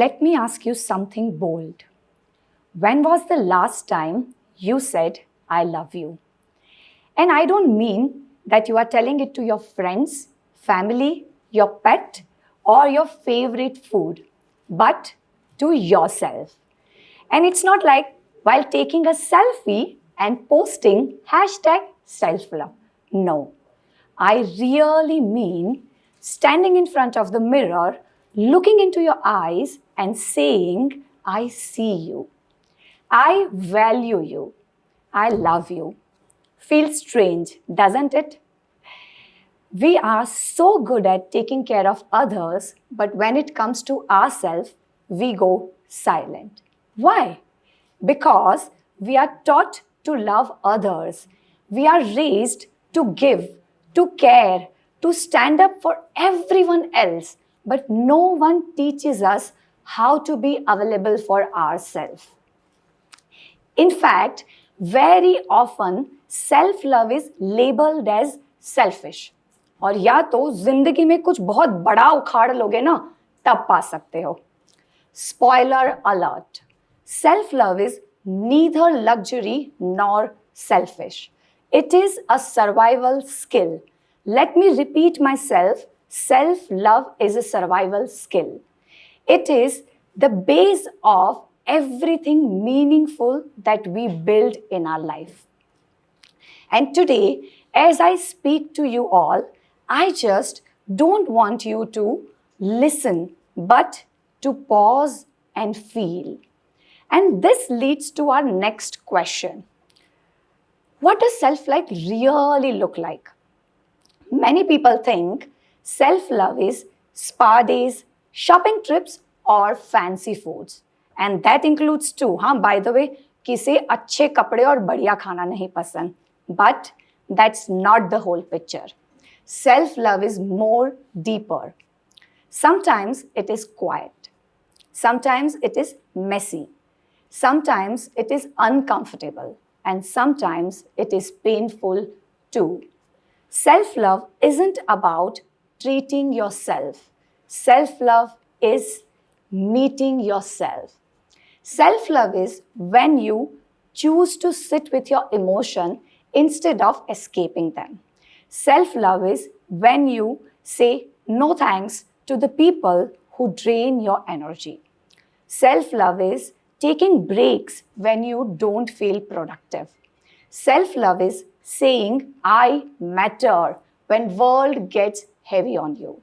Let me ask you something bold. When was the last time you said, I love you? And I don't mean that you are telling it to your friends, family, your pet, or your favorite food, but to yourself. And it's not like while taking a selfie and posting hashtag self-love. No, I really mean standing in front of the mirror, looking into your eyes and saying, I see you. I value you. I love you. Feels strange, doesn't it? We are so good at taking care of others, but when it comes to ourselves, we go silent. Why? Because we are taught to love others. We are raised to give, to care, to stand up for everyone else, but no one teaches us how to be available for ourselves. In fact, very often self-love is labeled as selfish. और या तो जिंदगी में कुछ बहुत बड़ा उखाड़ लोगे ना तब पा सकते हो. Spoiler alert. Self-love is neither luxury nor selfish. It is a survival skill. Let me repeat myself. Self-love is a survival skill. It is the base of everything meaningful that we build in our life. And today, as I speak to you all, I just don't want you to listen, but to pause and feel. And this leads to our next question. What does self-love really look like? Many people think self-love is spa days, shopping trips, or fancy foods. And that includes too. By the way, किसे अच्छे कपड़े और बढ़िया खाना नहीं पसंद. But that's not the whole picture. Self-love is more deeper. Sometimes it is quiet. Sometimes it is messy. Sometimes it is uncomfortable. And sometimes it is painful too. Self-love isn't about treating yourself. Self-love is meeting yourself. Self-love is when you choose to sit with your emotion instead of escaping them. Self-love is when you say no thanks to the people who drain your energy. Self-love is taking breaks when you don't feel productive. Self-love is saying I matter when world gets heavy on you.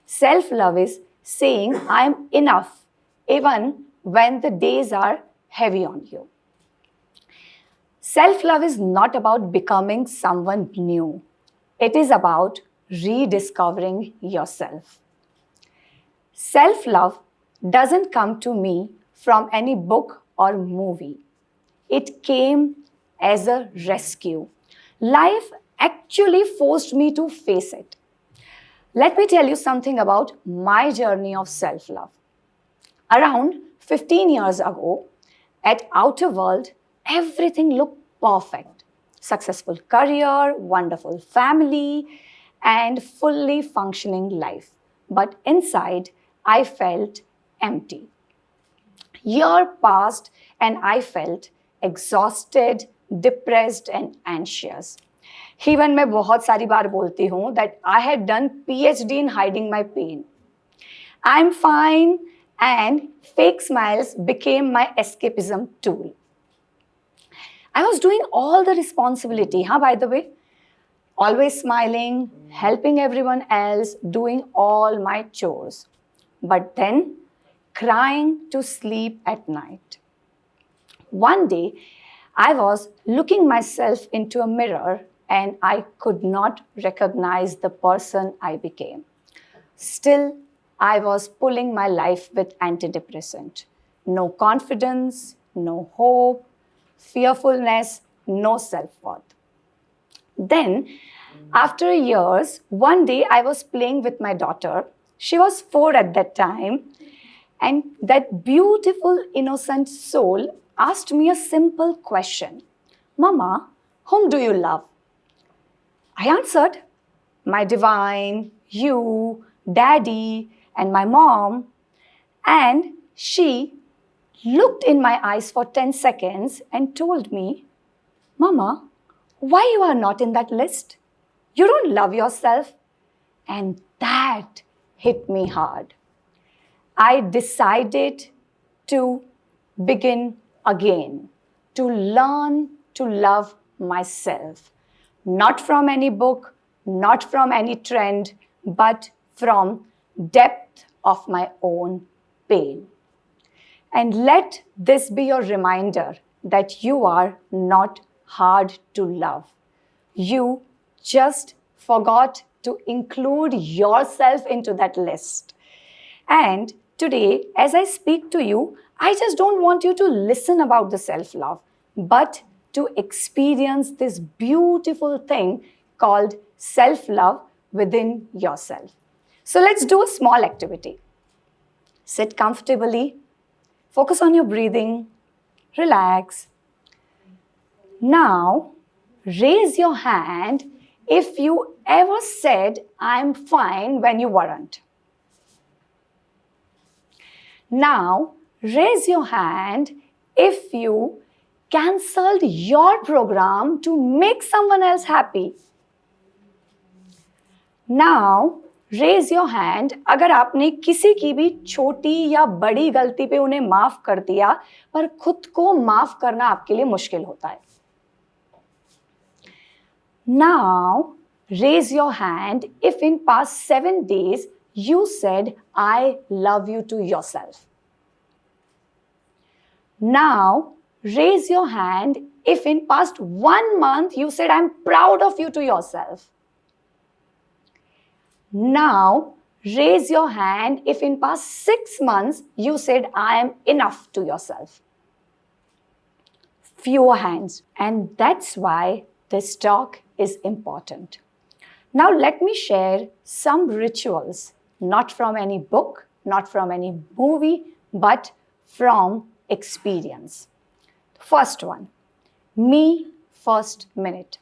Self-love is saying I'm enough even when the days are heavy on you. Self-love is not about becoming someone new. It is about rediscovering yourself. Self-love doesn't come to me from any book or movie. It came as a rescue. Life actually forced me to face it. Let me tell you something about my journey of self-love. Around 15 years ago, at Outer World, everything looked perfect. Successful career, wonderful family, and fully functioning life. But inside, I felt empty. Year passed and I felt exhausted, depressed and anxious. Even मैं बहुत सारी बार बोलती हूँ that I had done PhD in hiding my pain. I'm fine and fake smiles became my escapism tool. I was doing all the responsibility, by the way. Always smiling, helping everyone else, doing all my chores. But then, crying to sleep at night. One day, I was looking myself into a mirror and I could not recognize the person I became. Still, I was pulling my life with antidepressant. No confidence, no hope, fearfulness, no self-worth. Then, after years, one day I was playing with my daughter. She was 4 at that time. And that beautiful, innocent soul asked me a simple question. Mama, whom do you love? I answered, my divine, you, daddy, and my mom. And She looked in my eyes for 10 seconds and told me, Mama, why you are not in that list? You don't love yourself. And that hit me hard. I decided to begin again, to learn to love myself. Not from any book, not from any trend, but from depth of my own pain. And let this be your reminder that you are not hard to love. You just forgot to include yourself into that list. And today, as I speak to you, I just don't want you to listen about the self-love, but to experience this beautiful thing called self-love within yourself. So let's do a small activity. Sit comfortably, focus on your breathing, relax. Now, raise your hand if you ever said, I'm fine, when you weren't. Now, raise your hand if you cancelled your program to make someone else happy. Now, raise your hand अगर आपने किसी की भी छोटी या बड़ी गलती पे उन्हें माफ कर दिया, पर खुद को माफ करना आपके लिए मुश्किल होता है. Now, raise your hand if in past 7 days you said, I love you to yourself. Now, raise your hand if in past 1 month you said, I'm proud of you to yourself. Now, raise your hand if in past 6 months you said, I am enough to yourself. Fewer hands. And that's why this talk is important. Now, let me share some rituals, not from any book, not from any movie, but from experience. First one, me first minute.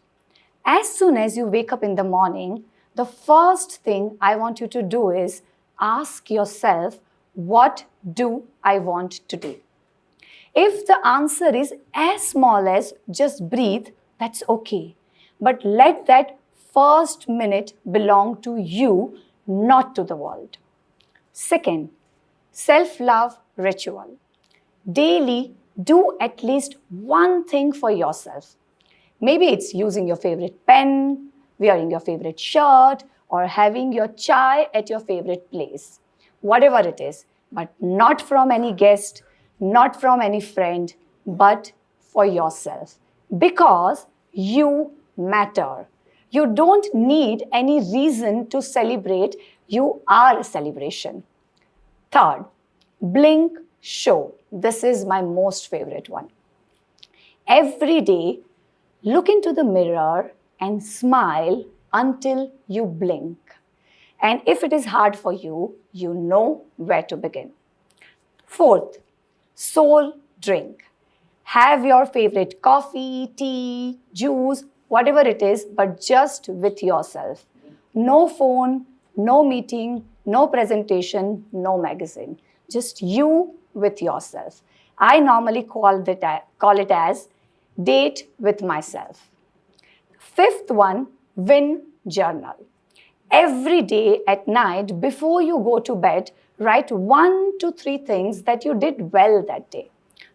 As soon as you wake up in the morning, the first thing I want you to do is ask yourself, what do I want today? If the answer is as small as just breathe, that's okay. But let that first minute belong to you, not to the world. Second, self-love ritual. Daily, do at least one thing for yourself. Maybe it's using your favorite pen, wearing your favorite shirt, or having your chai at your favorite place. Whatever it is, but not from any guest, not from any friend, but for yourself. Because you matter. You don't need any reason to celebrate. You are a celebration. Third, blink show. This is my most favorite one. Every day, look into the mirror and smile until you blink. And if it is hard for you, you know where to begin. Fourth, soul drink. Have your favorite coffee, tea, juice, whatever it is, but just with yourself. No phone, no meeting, no presentation, no magazine. Just you with yourself. I normally call it as date with myself. Fifth one, win journal. Every day at night, before you go to bed, write 1 to 3 things that you did well that day.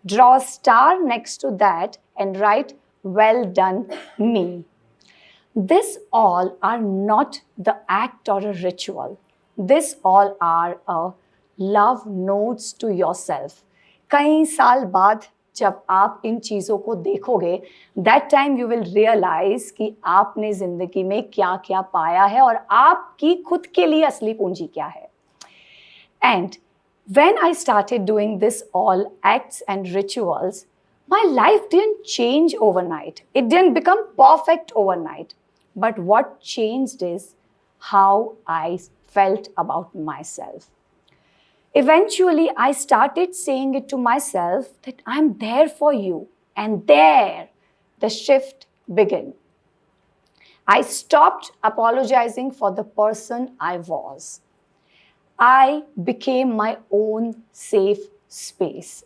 Draw a star next to that and write, well done, me. This all are not the act or a ritual. This all are a love notes to yourself. कई साल बाद जब आप इन चीज़ों को देखोगे, that time you will realize कि आपने ज़िंदगी में क्या क्या पाया है और आपकी खुद के लिए असली पूंजी क्या है. And when I started doing this all acts and rituals, my life didn't change overnight. It didn't become perfect overnight. But what changed is how I felt about myself. Eventually, I started saying it to myself that I'm there for you. And there, the shift began. I stopped apologizing for the person I was. I became my own safe space.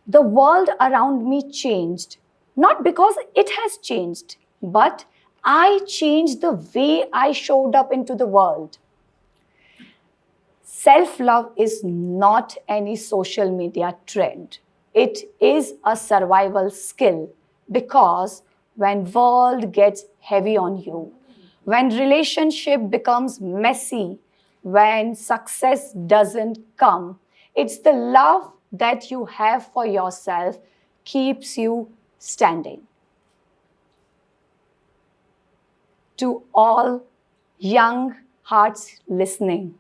The world around me changed, not because it has changed, but I changed the way I showed up into the world. Self-love is not any social media trend. It is a survival skill, because when world gets heavy on you, when relationship becomes messy, when success doesn't come, it's the love that you have for yourself keeps you standing. To all young hearts listening,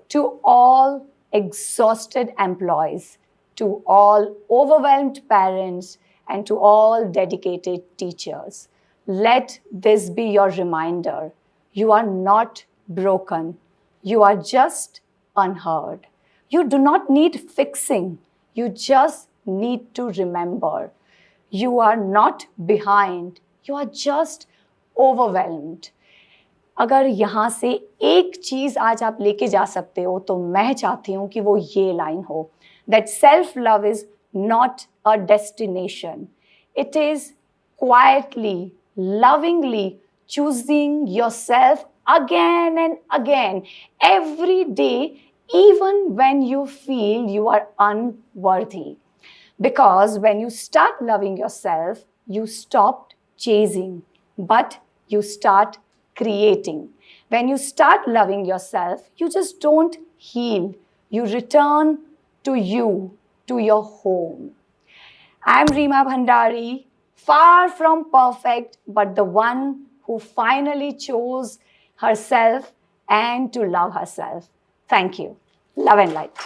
to all exhausted employees, to all overwhelmed parents, and to all dedicated teachers, let this be your reminder. You are not broken. You are just unheard. You do not need fixing. You just need to remember. You are not behind. You are just overwhelmed. अगर यहाँ से एक चीज़ आज आप लेके जा सकते हो तो मैं चाहती हूँ कि वो ये लाइन हो, that self-love is not a destination. It is quietly, lovingly choosing yourself again and again, every day, even when you feel you are unworthy. Because when you start loving yourself, you stop chasing, but you start creating. When you start loving yourself, you just don't heal. You return to you, to your home. I'm Rima Bhandari, far from perfect, but the one who finally chose herself and to love herself. Thank you. Love and light.